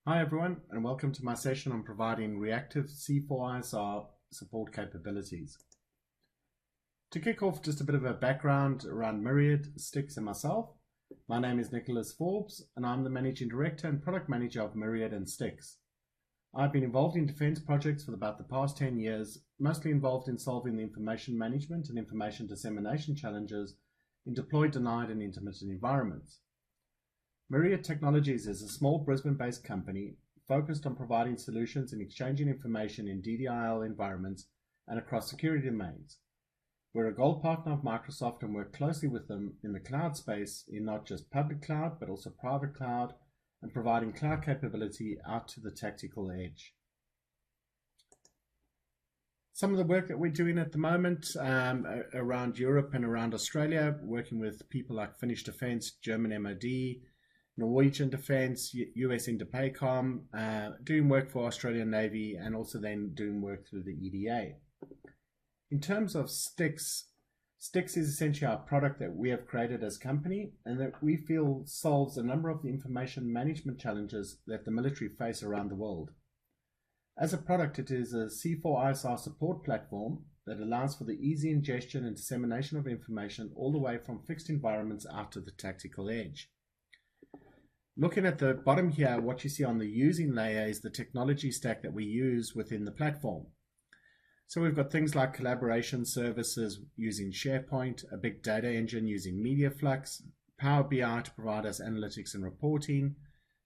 Hi everyone, and welcome to my session on providing reactive C4ISR support capabilities. To kick off, just a bit of a background around Myriad, Stixx, and myself. My name is Nicholas Forbes, and I'm the Managing Director and Product Manager of Myriad and Stixx. I've been involved in defense projects for about the past 10 years, mostly involved in solving the information management and information dissemination challenges in deployed, denied, and intermittent environments. Myriad Technologies is a small Brisbane-based company focused on providing solutions in exchanging information in DDIL environments and across security domains. We're a gold partner of Microsoft and work closely with them in the cloud space in not just public cloud, but also private cloud, and providing cloud capability out to the tactical edge. Some of the work that we're doing at the moment around Europe and around Australia, working with people like Finnish Defence, German MOD, Norwegian Defence, US Interpaycom, doing work for Australian Navy, and also then doing work through the EDA. In terms of Stixx, Stixx is essentially our product that we have created as a company and that we feel solves a number of the information management challenges that the military face around the world. As a product, it is a C4ISR support platform that allows for the easy ingestion and dissemination of information all the way from fixed environments out to the tactical edge. Looking at the bottom here, what you see on the using layer is the technology stack that we use within the platform. So we've got things like collaboration services using SharePoint, a big data engine using MediaFlux, Power BI to provide us analytics and reporting,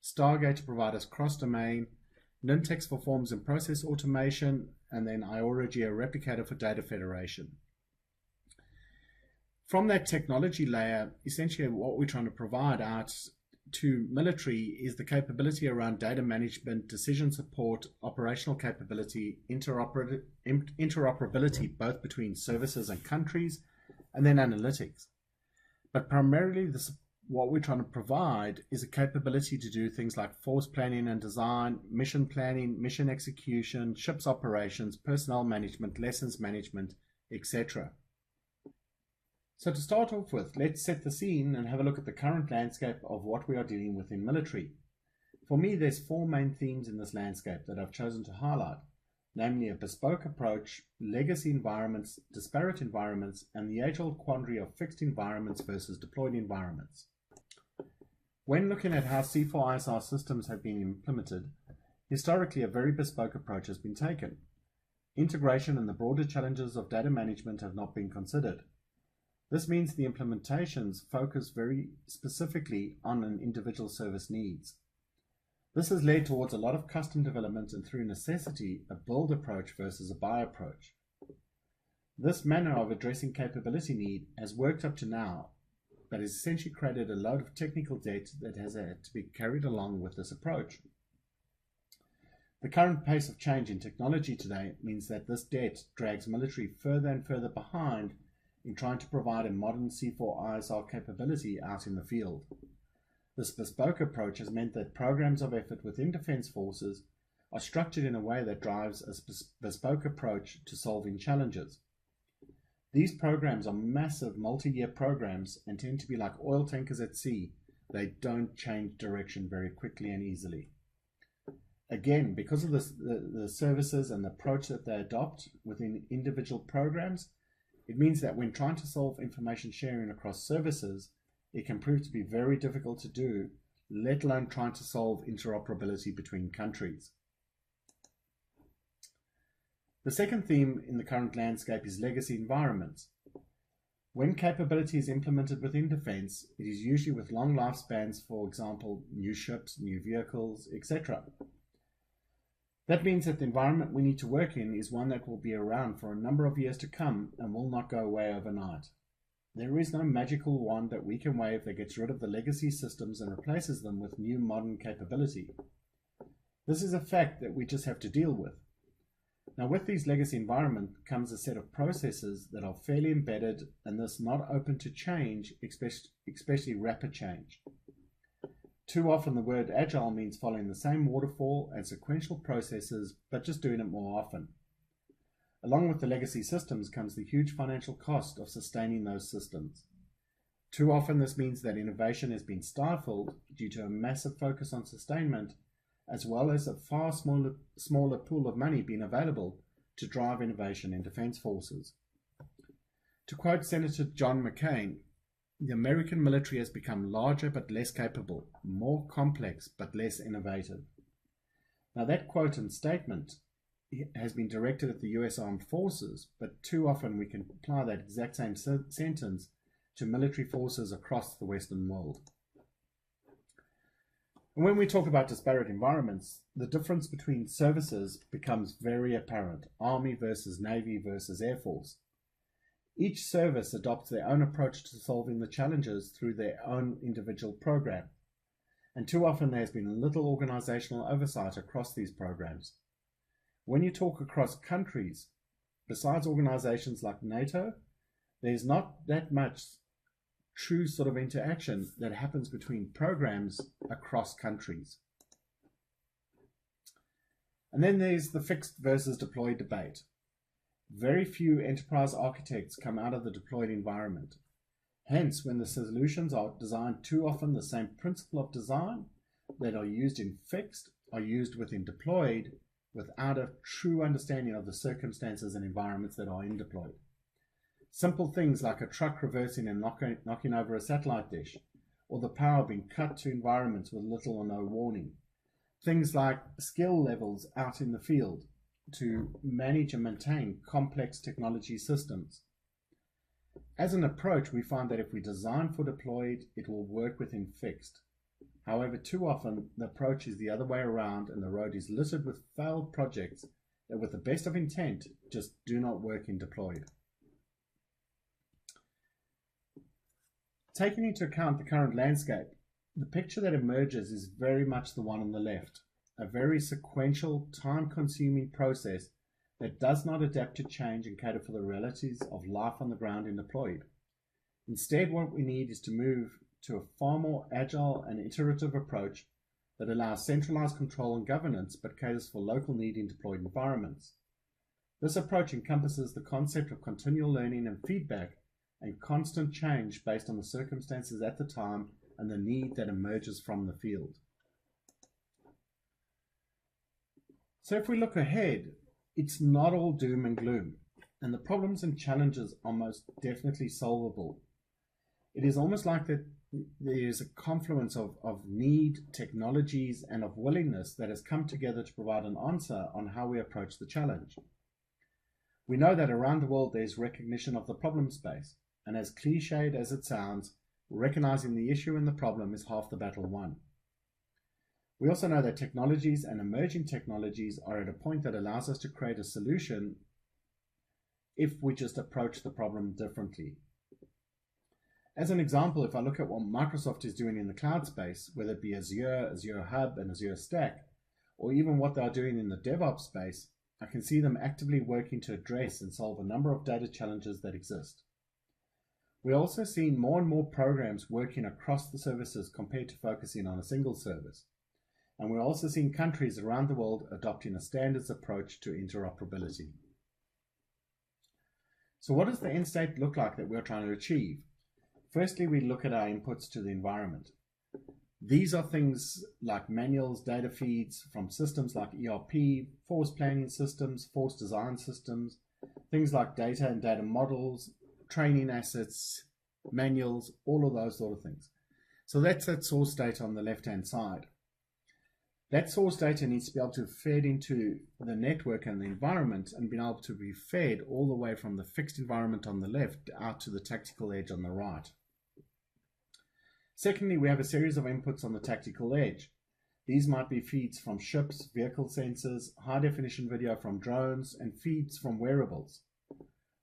Stargate to provide us cross-domain, Nintex for forms and process automation, and then Iora a replicator for data federation. From that technology layer, essentially what we're trying to provide out to military is the capability around data management, decision support, operational capability, interoperability both between services and countries, and then analytics. But primarily what we're trying to provide is a capability to do things like force planning and design, mission planning, mission execution, ships operations, personnel management, lessons management, etc. So to start off with, let's set the scene and have a look at the current landscape of what we are dealing with in military. For me, there's four main themes in this landscape that I've chosen to highlight, namely a bespoke approach, legacy environments, disparate environments, and the age-old quandary of fixed environments versus deployed environments. When looking at how C4ISR systems have been implemented, historically a very bespoke approach has been taken. Integration and the broader challenges of data management have not been considered. This means the implementations focus very specifically on an individual service needs. This has led towards a lot of custom development and through necessity, a build approach versus a buy approach. This manner of addressing capability need has worked up to now, but has essentially created a load of technical debt that has had to be carried along with this approach. The current pace of change in technology today means that this debt drags military further and further behind in trying to provide a modern C4ISR capability out in the field. This bespoke approach has meant that programs of effort within defense forces are structured in a way that drives a bespoke approach to solving challenges. These programs are massive multi-year programs and tend to be like oil tankers at sea. They don't change direction very quickly and easily. Again, because of the services and the approach that they adopt within individual programs, it means that when trying to solve information sharing across services, it can prove to be very difficult to do, let alone trying to solve interoperability between countries. The second theme in the current landscape is legacy environments. When capability is implemented within defense, it is usually with long lifespans, for example, new ships, new vehicles, etc. That means that the environment we need to work in is one that will be around for a number of years to come and will not go away overnight. There is no magical wand that we can wave that gets rid of the legacy systems and replaces them with new modern capability. This is a fact that we just have to deal with. Now, with these legacy environments comes a set of processes that are fairly embedded and thus not open to change, especially rapid change. Too often the word agile means following the same waterfall and sequential processes, but just doing it more often. Along with the legacy systems comes the huge financial cost of sustaining those systems. Too often this means that innovation has been stifled due to a massive focus on sustainment as well as a far smaller pool of money being available to drive innovation in defense forces. To quote Senator John McCain, the American military has become larger but less capable, more complex but less innovative. Now that quote and statement has been directed at the US Armed Forces, but too often we can apply that exact same sentence to military forces across the Western world. And when we talk about disparate environments, the difference between services becomes very apparent: Army versus Navy versus Air Force. Each service adopts their own approach to solving the challenges through their own individual program. And too often there has been little organizational oversight across these programs. When you talk across countries, besides organizations like NATO, there's not that much true sort of interaction that happens between programs across countries. And then there's the fixed versus deployed debate. Very few enterprise architects come out of the deployed environment. Hence, when the solutions are designed, too often the same principle of design that are used in fixed are used within deployed without a true understanding of the circumstances and environments that are in deployed. Simple things like a truck reversing and knocking over a satellite dish, or the power being cut to environments with little or no warning. Things like skill levels out in the field to manage and maintain complex technology systems. As an approach, we find that if we design for deployed, it will work within fixed. However, too often the approach is the other way around, and the road is littered with failed projects that, with the best of intent, just do not work in deployed. Taking into account the current landscape, the picture that emerges is very much the one on the left. A very sequential, time-consuming process that does not adapt to change and cater for the realities of life on the ground in deployed. Instead, what we need is to move to a far more agile and iterative approach that allows centralized control and governance but caters for local need in deployed environments. This approach encompasses the concept of continual learning and feedback and constant change based on the circumstances at the time and the need that emerges from the field. So if we look ahead, it's not all doom and gloom, and the problems and challenges are most definitely solvable. It is almost like that there is a confluence of need, technologies, and of willingness that has come together to provide an answer on how we approach the challenge. We know that around the world there's recognition of the problem space, and as cliched as it sounds, recognizing the issue and the problem is half the battle won. We also know that technologies and emerging technologies are at a point that allows us to create a solution if we just approach the problem differently. As an example, if I look at what Microsoft is doing in the cloud space, whether it be Azure, Azure Hub, and Azure Stack, or even what they are doing in the DevOps space, I can see them actively working to address and solve a number of data challenges that exist. We're also seeing more and more programs working across the services compared to focusing on a single service. And we're also seeing countries around the world adopting a standards approach to interoperability. So what does the end state look like that we're trying to achieve? Firstly, we look at our inputs to the environment. These are things like manuals, data feeds from systems like ERP, force planning systems, force design systems, things like data and data models, training assets, manuals, all of those sort of things. So that's that source data on the left-hand side. That source data needs to be able to fed into the network and the environment and be able to be fed all the way from the fixed environment on the left out to the tactical edge on the right. Secondly, we have a series of inputs on the tactical edge. These might be feeds from ships, vehicle sensors, high-definition video from drones, and feeds from wearables.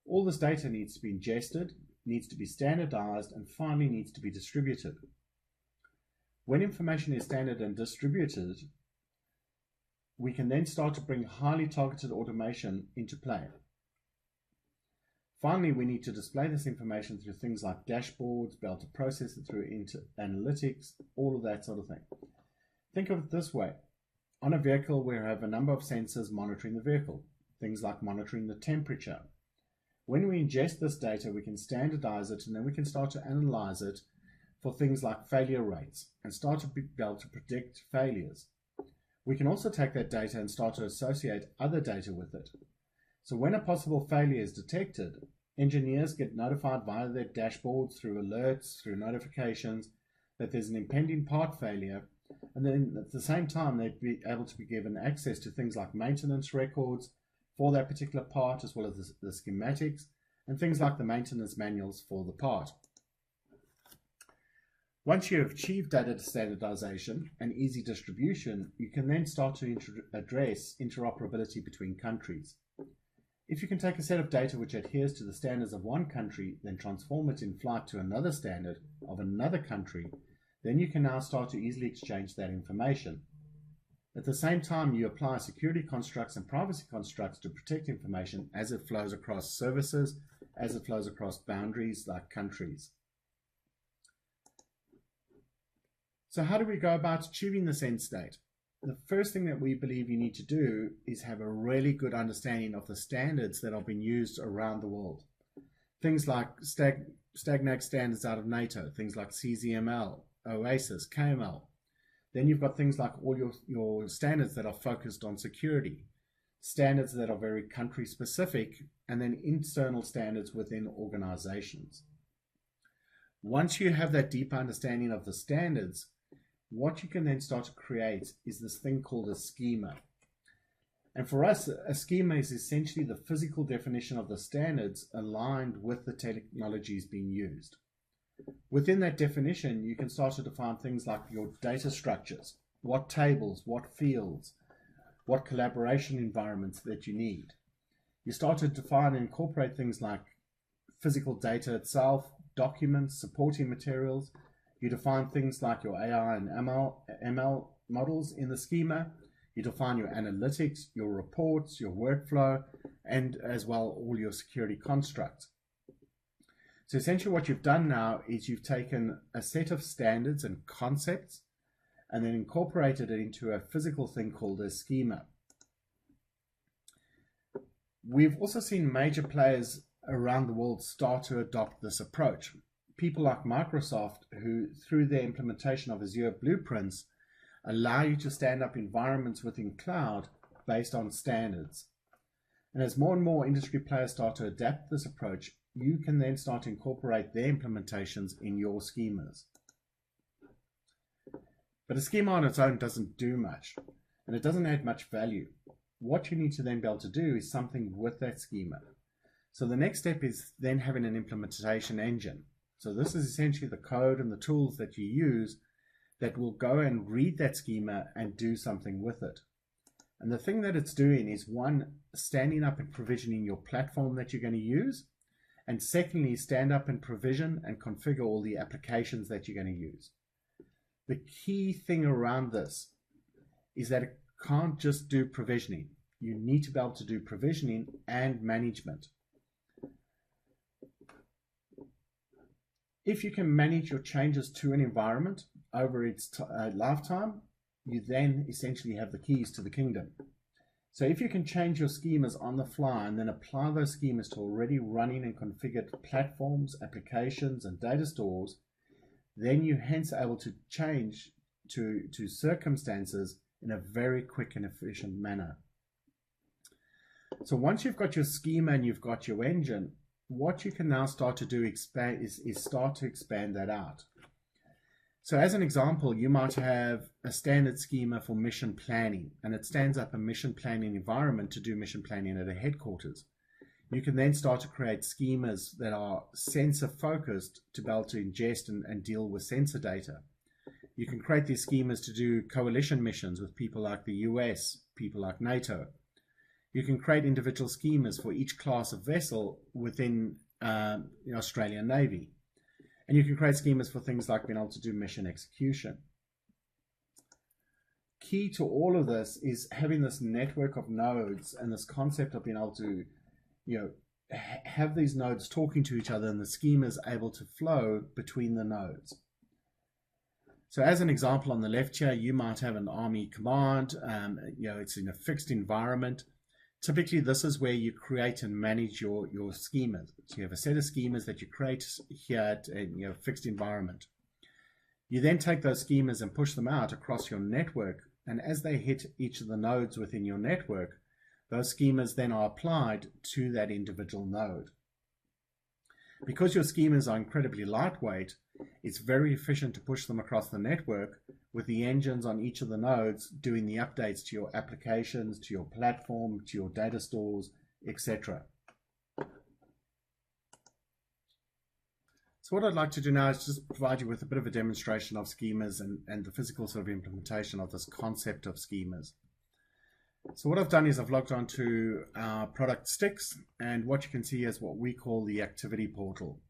All this data needs to be ingested, needs to be standardized, and finally needs to be distributed. When information is standard and distributed, we can then start to bring highly targeted automation into play. Finally, we need to display this information through things like dashboards, be able to process it through analytics, all of that sort of thing. Think of it this way. On a vehicle, we have a number of sensors monitoring the vehicle, things like monitoring the temperature. When we ingest this data, we can standardize it, and then we can start to analyze it for things like failure rates and start to be able to predict failures. We can also take that data and start to associate other data with it. So when a possible failure is detected, engineers get notified via their dashboards, through alerts, through notifications, that there's an impending part failure, and then at the same time they'd be able to be given access to things like maintenance records for that particular part, as well as the schematics, and things like the maintenance manuals for the part. Once you have achieved data standardization and easy distribution, you can then start to address interoperability between countries. If you can take a set of data which adheres to the standards of one country, then transform it in flight to another standard of another country, then you can now start to easily exchange that information. At the same time, you apply security constructs and privacy constructs to protect information as it flows across services, as it flows across boundaries like countries. So how do we go about achieving this end state? The first thing that we believe you need to do is have a really good understanding of the standards that are being used around the world. Things like Stagnag standards out of NATO, things like CZML, OASIS, KML. Then you've got things like all your standards that are focused on security, standards that are very country specific, and then internal standards within organizations. Once you have that deep understanding of the standards, what you can then start to create is this thing called a schema. And for us, a schema is essentially the physical definition of the standards aligned with the technologies being used. Within that definition, you can start to define things like your data structures, what tables, what fields, what collaboration environments that you need. You start to define and incorporate things like physical data itself, documents, supporting materials. You define things like your AI and ML models in the schema. You define your analytics, your reports, your workflow, and as well all your security constructs. So essentially what you've done now is you've taken a set of standards and concepts and then incorporated it into a physical thing called a schema. We've also seen major players around the world start to adopt this approach. People like Microsoft, who through their implementation of Azure blueprints allow you to stand up environments within cloud based on standards. And as more and more industry players start to adapt this approach, you can then start to incorporate their implementations in your schemas. But a schema on its own doesn't do much, and it doesn't add much value. What you need to then be able to do is something with that schema. So the next step is then having an implementation engine. So this is essentially the code and the tools that you use that will go and read that schema and do something with it. And the thing that it's doing is, one, standing up and provisioning your platform that you're going to use, and secondly, stand up and provision and configure all the applications that you're going to use. The key thing around this is that it can't just do provisioning. You need to be able to do provisioning and management. If you can manage your changes to an environment over its lifetime, you then essentially have the keys to the kingdom. So if you can change your schemas on the fly and then apply those schemas to already running and configured platforms, applications, and data stores, then you're hence able to change to circumstances in a very quick and efficient manner. So once you've got your schema and you've got your engine, what you can now start to do is start to expand that out. So as an example, you might have a standard schema for mission planning, and it stands up a mission planning environment to do mission planning at a headquarters. You can then start to create schemas that are sensor focused to be able to ingest and deal with sensor data. You can create these schemas to do coalition missions with people like the US, people like NATO. You can create individual schemas for each class of vessel within the Australian Navy. And you can create schemas for things like being able to do mission execution. Key to all of this is having this network of nodes and this concept of being able to, have these nodes talking to each other and the schema is able to flow between the nodes. So as an example on the left here, you might have an army command. It's in a fixed environment. Typically, this is where you create and manage your schemas. So you have a set of schemas that you create here at a fixed environment. You then take those schemas and push them out across your network and as they hit each of the nodes within your network, those schemas then are applied to that individual node. Because your schemas are incredibly lightweight, it's very efficient to push them across the network with the engines on each of the nodes doing the updates to your applications, to your platform, to your data stores, etc. So what I'd like to do now is just provide you with a bit of a demonstration of schemas and the physical sort of implementation of this concept of schemas. So what I've done is I've logged on to our product Stixx, and what you can see is what we call the activity portal.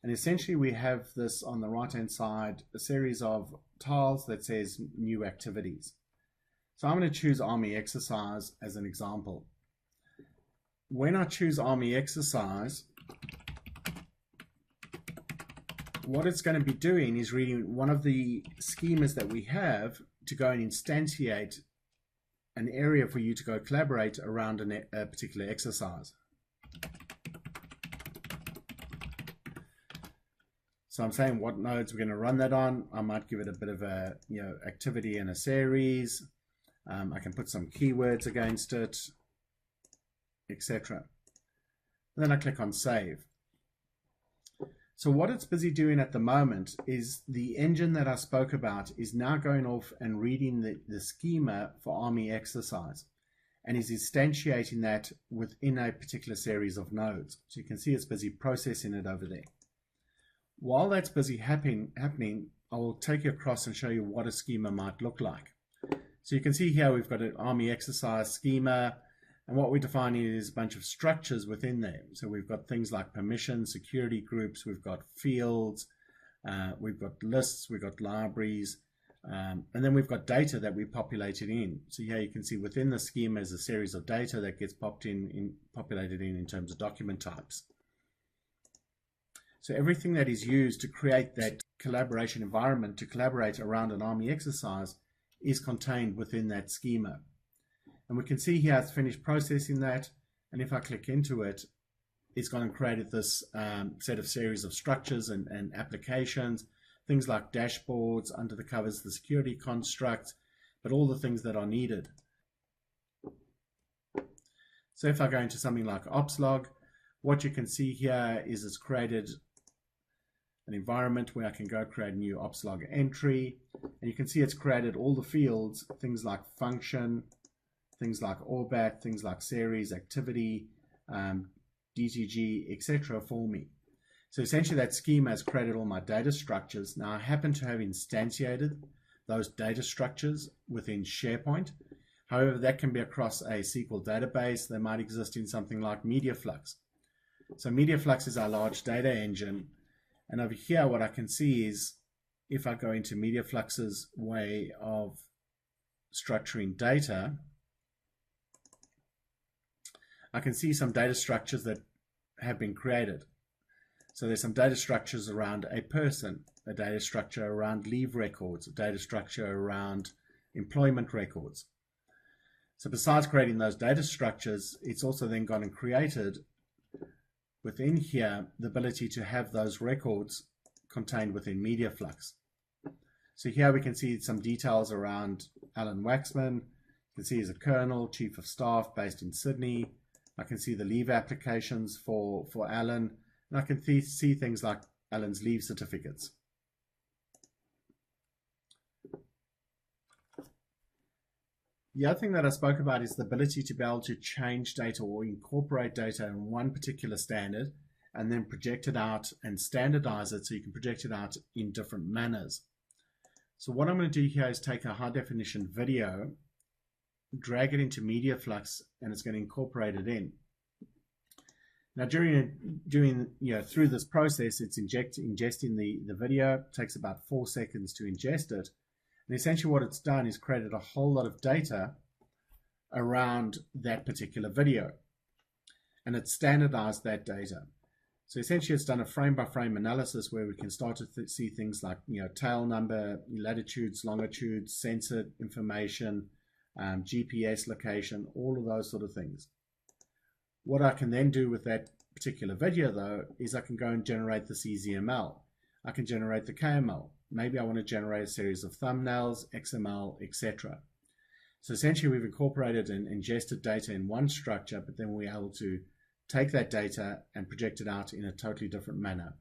And essentially we have this on the right hand side, a series of tiles that says new activities. So I'm going to choose Army Exercise as an example. When I choose Army Exercise, what it's going to be doing is reading one of the schemas that we have to go and instantiate an area for you to go collaborate around a particular exercise. So I'm saying what nodes we're going to run that on. I might give it a bit of a activity in a series. I can put some keywords against it, etc. Then I click on Save. So what it's busy doing at the moment is the engine that I spoke about is now going off and reading the schema for Army Exercise, and is instantiating that within a particular series of nodes. So you can see it's busy processing it over there. While that's busy happening, I will take you across and show you what a schema might look like. So you can see here we've got an Army Exercise schema, and what we're defining is a bunch of structures within there. So we've got things like permissions, security groups, we've got fields, we've got lists, we've got libraries, and then we've got data that we populated in. So here you can see within the schema is a series of data that gets populated in terms of document types. So everything that is used to create that collaboration environment to collaborate around an Army exercise is contained within that schema. And we can see here it's finished processing that, and if I click into it, it's gone and created this set of series of structures and applications, things like dashboards, under the covers, the security construct, but all the things that are needed. So if I go into something like OpsLog, what you can see here is it's created an environment where I can go create a new OpsLog entry, and you can see it's created all the fields, things like function, things like ORBAT, things like series, activity, DTG, etc. for me. So essentially that schema has created all my data structures. Now I happen to have instantiated those data structures within SharePoint. However, that can be across a SQL database. They might exist in something like MediaFlux. So MediaFlux is our large data engine. And over here, what I can see is if I go into MediaFlux's way of structuring data, I can see some data structures that have been created. So there's some data structures around a person, a data structure around leave records, a data structure around employment records. So besides creating those data structures, it's also then gone and created within here the ability to have those records contained within MediaFlux. So here we can see some details around Alan Waxman. You can see he's a colonel, chief of staff based in Sydney. I can see the leave applications for Alan, and I can see things like Alan's leave certificates. The other thing that I spoke about is the ability to be able to change data or incorporate data in one particular standard and then project it out and standardize it so you can project it out in different manners. So what I'm going to do here is take a high definition video, drag it into MediaFlux, and it's going to incorporate it in. Now through this process, it's ingesting the video. It takes about 4 seconds to ingest it. And essentially what it's done is created a whole lot of data around that particular video. And it's standardized that data. So essentially it's done a frame-by-frame analysis where we can start to see things like tail number, latitudes, longitudes, sensor information, GPS location, all of those sort of things. What I can then do with that particular video though is I can go and generate the CZML. I can generate the KML. Maybe I want to generate a series of thumbnails, XML, etc. So essentially we've incorporated and ingested data in one structure, but then we're able to take that data and project it out in a totally different manner.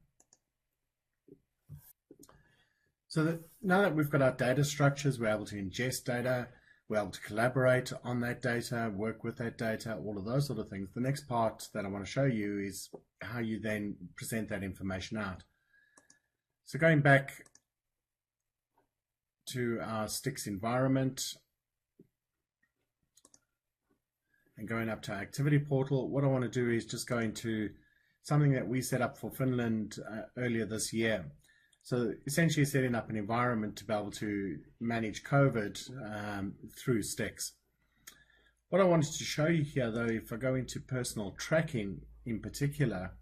So now that we've got our data structures, we're able to ingest data, we're able to collaborate on that data, work with that data, all of those sort of things. The next part that I want to show you is how you then present that information out. So going back to our Stixx environment and going up to our activity portal, what I want to do is just go into something that we set up for Finland earlier this year. So essentially setting up an environment to be able to manage COVID through Stixx. What I wanted to show you here, though, if I go into personal tracking in particular,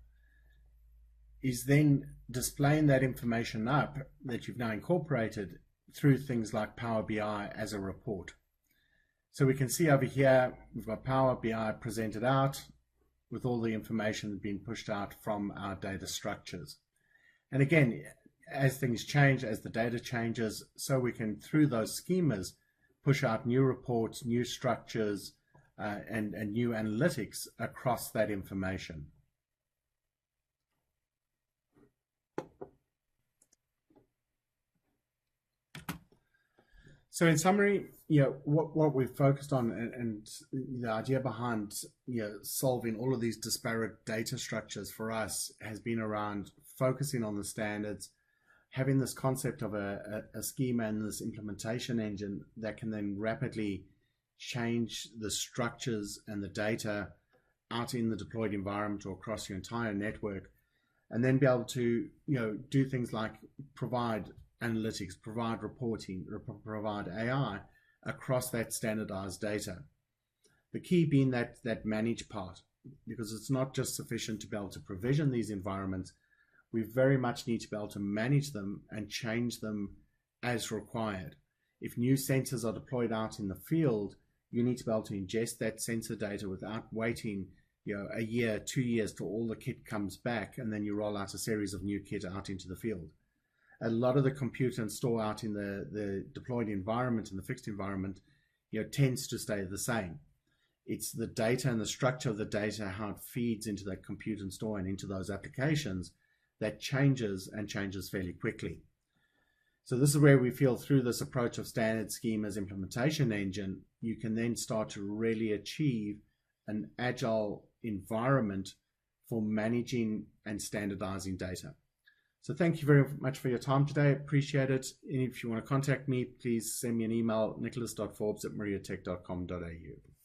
is then displaying that information up that you've now incorporated through things like Power BI as a report. So we can see over here, we've got Power BI presented out with all the information being pushed out from our data structures. And again, as things change, as the data changes, so we can, through those schemas, push out new reports, new structures, and new analytics across that information. So in summary, what we've focused on and the idea behind solving all of these disparate data structures for us has been around focusing on the standards, having this concept of a schema and this implementation engine that can then rapidly change the structures and the data out in the deployed environment or across your entire network, and then be able to do things like provide analytics, provide reporting, provide AI across that standardized data. The key being that manage part, because it's not just sufficient to be able to provision these environments. We very much need to be able to manage them and change them as required. If new sensors are deployed out in the field, you need to be able to ingest that sensor data without waiting a year, 2 years till all the kit comes back and then you roll out a series of new kit out into the field. A lot of the compute and store out in the deployed environment and the fixed environment tends to stay the same. It's the data and the structure of the data, how it feeds into that compute and store and into those applications, that changes and changes fairly quickly. So this is where we feel through this approach of standard schemas implementation engine, you can then start to really achieve an agile environment for managing and standardizing data. So thank you very much for your time today. Appreciate it. And if you want to contact me, please send me an email, nicholas.forbes@mariatech.com.au.